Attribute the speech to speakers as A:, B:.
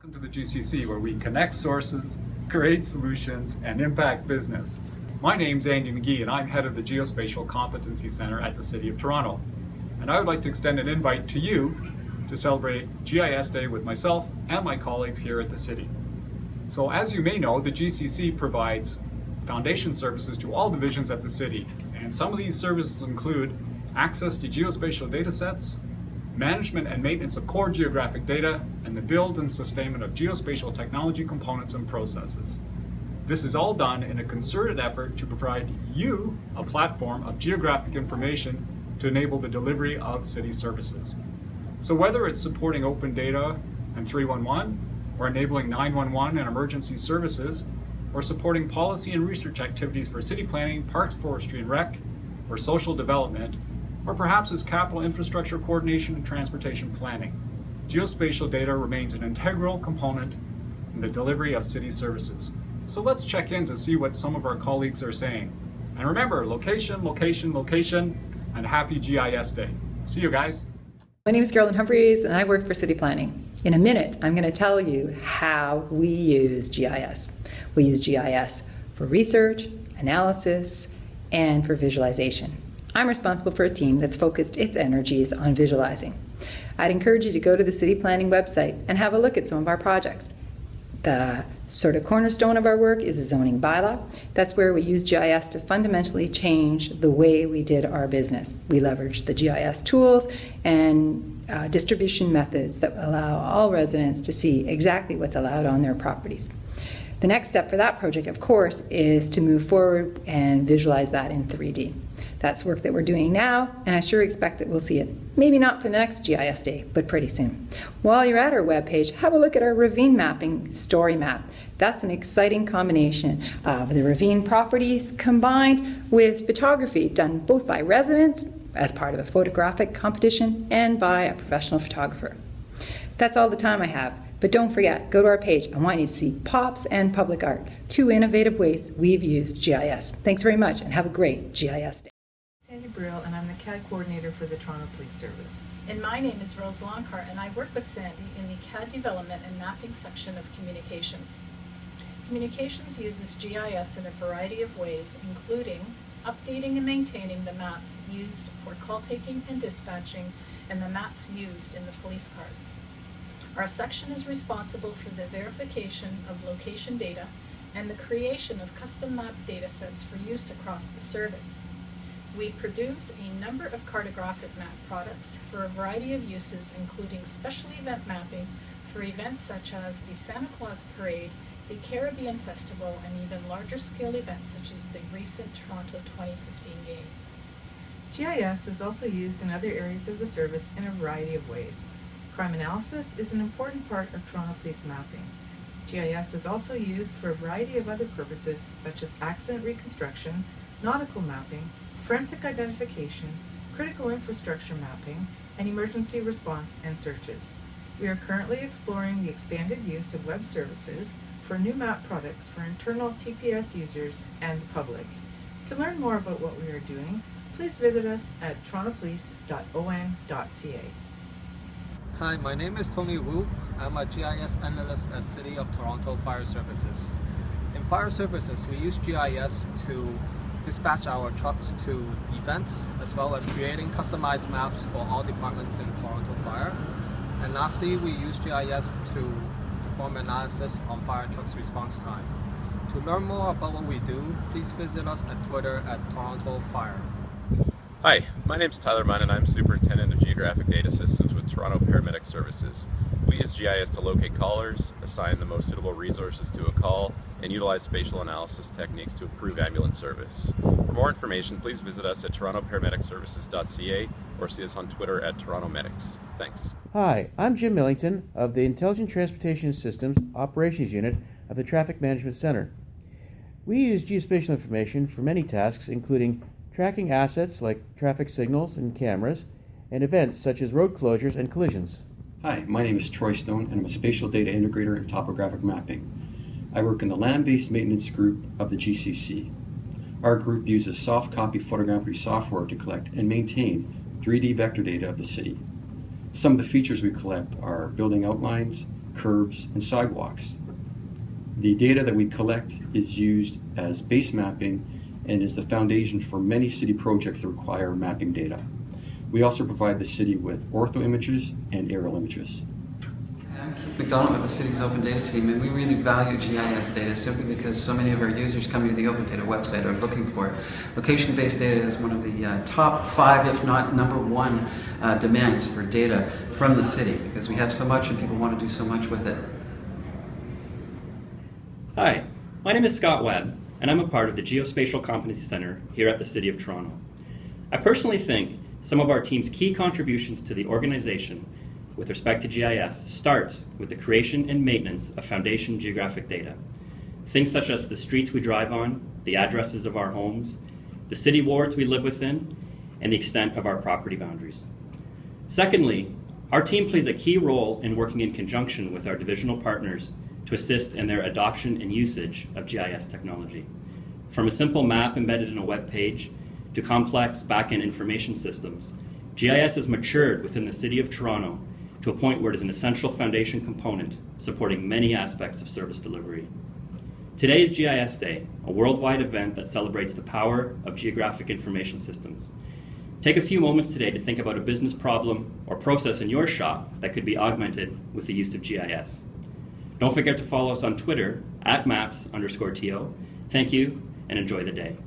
A: Welcome to the GCC, where we connect sources, create solutions, and impact business. My name's Andy McGee, and I'm head of the Geospatial Competency Center at the City of Toronto. And I would like to extend an invite to you to celebrate GIS Day with myself and my colleagues here at the City. So as you may know, the GCC provides foundation services to all divisions at the City. And some of these services include access to geospatial data sets, management and maintenance of core geographic data, and the build and sustainment of geospatial technology components and processes. This is all done in a concerted effort to provide you a platform of geographic information to enable the delivery of city services. So whether it's supporting open data and 311, or enabling 911 and emergency services, or supporting policy and research activities for city planning, parks, forestry, and rec, or social development, or perhaps as capital infrastructure coordination and transportation planning, geospatial data remains an integral component in the delivery of city services. So let's check in to see what some of our colleagues are saying. And remember, location, location, location, and happy GIS Day. See you guys.
B: My name is Humphreys, and I work for city planning. In a minute, I'm going to tell you how we use GIS. We use GIS for research, analysis, and for visualization. I'm responsible for a team that's focused its energies on visualizing. I'd encourage you to go to the city planning website and have a look at some of our projects. The sort of cornerstone of our work is a zoning bylaw. That's where we use GIS to fundamentally change the way we did our business. We leverage the GIS tools and distribution methods that allow all residents to see exactly what's allowed on their properties. The next step for that project, of course, is to move forward and visualize that in 3D. That's work that we're doing now, and I sure expect that we'll see it. Maybe not for the next GIS Day, but pretty soon. While you're at our webpage, have a look at our ravine mapping story map. That's an exciting combination of the ravine properties combined with photography done both by residents as part of a photographic competition and by a professional photographer. That's all the time I have. But don't forget, go to our page. I want you to see POPs and public art, two innovative ways we've used GIS. Thanks very much, and have a great GIS Day.
C: Sandy Brill, and I'm the CAD coordinator for the Toronto Police Service.
D: And my name is Rose Longcart, and I work with Sandy in the CAD development and mapping section of communications. Communications uses GIS in a variety of ways, including updating and maintaining the maps used for call taking and dispatching, and the maps used in the police cars. Our section is responsible for the verification of location data and the creation of custom map data sets for use across the service. We produce a number of cartographic map products for a variety of uses, including special event mapping for events such as the Santa Claus Parade, the Caribbean Festival, and even larger scale events such as the recent Toronto 2015 Games.
C: GIS is also used in other areas of the service in a variety of ways. Crime analysis is an important part of Toronto Police mapping. GIS is also used for a variety of other purposes such as accident reconstruction, nautical mapping, forensic identification, critical infrastructure mapping, and emergency response and searches. We are currently exploring the expanded use of web services for new map products for internal TPS users and the public. To learn more about what we are doing, please visit us at torontopolice.on.ca.
E: Hi, my name is Tony Wu. I'm a GIS analyst at City of Toronto Fire Services. In fire services, we use GIS to dispatch our trucks to events, as well as creating customized maps for all departments in Toronto Fire. And lastly, we use GIS to perform analysis on fire trucks response time. To learn more about what we do, please visit us at Twitter at Toronto Fire.
F: Hi, my name is Tyler Munn, and I'm Superintendent of Geographic Data Systems with Toronto Paramedic Services. We use GIS to locate callers, assign the most suitable resources to a call, and utilize spatial analysis techniques to improve ambulance service. For more information, please visit us at torontoparamedicservices.ca or see us on Twitter at Toronto Medics. Thanks.
G: Hi, I'm Jim Millington of the Intelligent Transportation Systems Operations Unit of the Traffic Management Center. We use geospatial information for many tasks, including tracking assets like traffic signals and cameras, and events such as road closures and collisions.
H: Hi, my name is Troy Stone, and I'm a spatial data integrator in topographic mapping. I work in the land-based maintenance group of the GCC. Our group uses soft copy photogrammetry software to collect and maintain 3D vector data of the city. Some of the features we collect are building outlines, curbs, and sidewalks. The data that we collect is used as base mapping and is the foundation for many city projects that require mapping data. We also provide the city with ortho images and aerial images.
I: I'm Keith McDonald with the city's Open Data team, and we really value GIS data simply because so many of our users coming to the Open Data website are looking for it. Location-based data is one of the top 5, if not number 1, demands for data from the city because we have so much and people want to do so much with it.
J: Hi, my name is Scott Webb, and I'm a part of the Geospatial Competency Center here at the City of Toronto. I personally think some of our team's key contributions to the organization with respect to GIS starts with the creation and maintenance of foundation geographic data. Things such as the streets we drive on, the addresses of our homes, the city wards we live within, and the extent of our property boundaries. Secondly, our team plays a key role in working in conjunction with our divisional partners to assist in their adoption and usage of GIS technology. From a simple map embedded in a web page to complex back-end information systems, GIS has matured within the City of Toronto to a point where it is an essential foundation component supporting many aspects of service delivery. Today is GIS Day, a worldwide event that celebrates the power of geographic information systems. Take a few moments today to think about a business problem or process in your shop that could be augmented with the use of GIS. Don't forget to follow us on Twitter @maps_TO. Thank you and enjoy the day.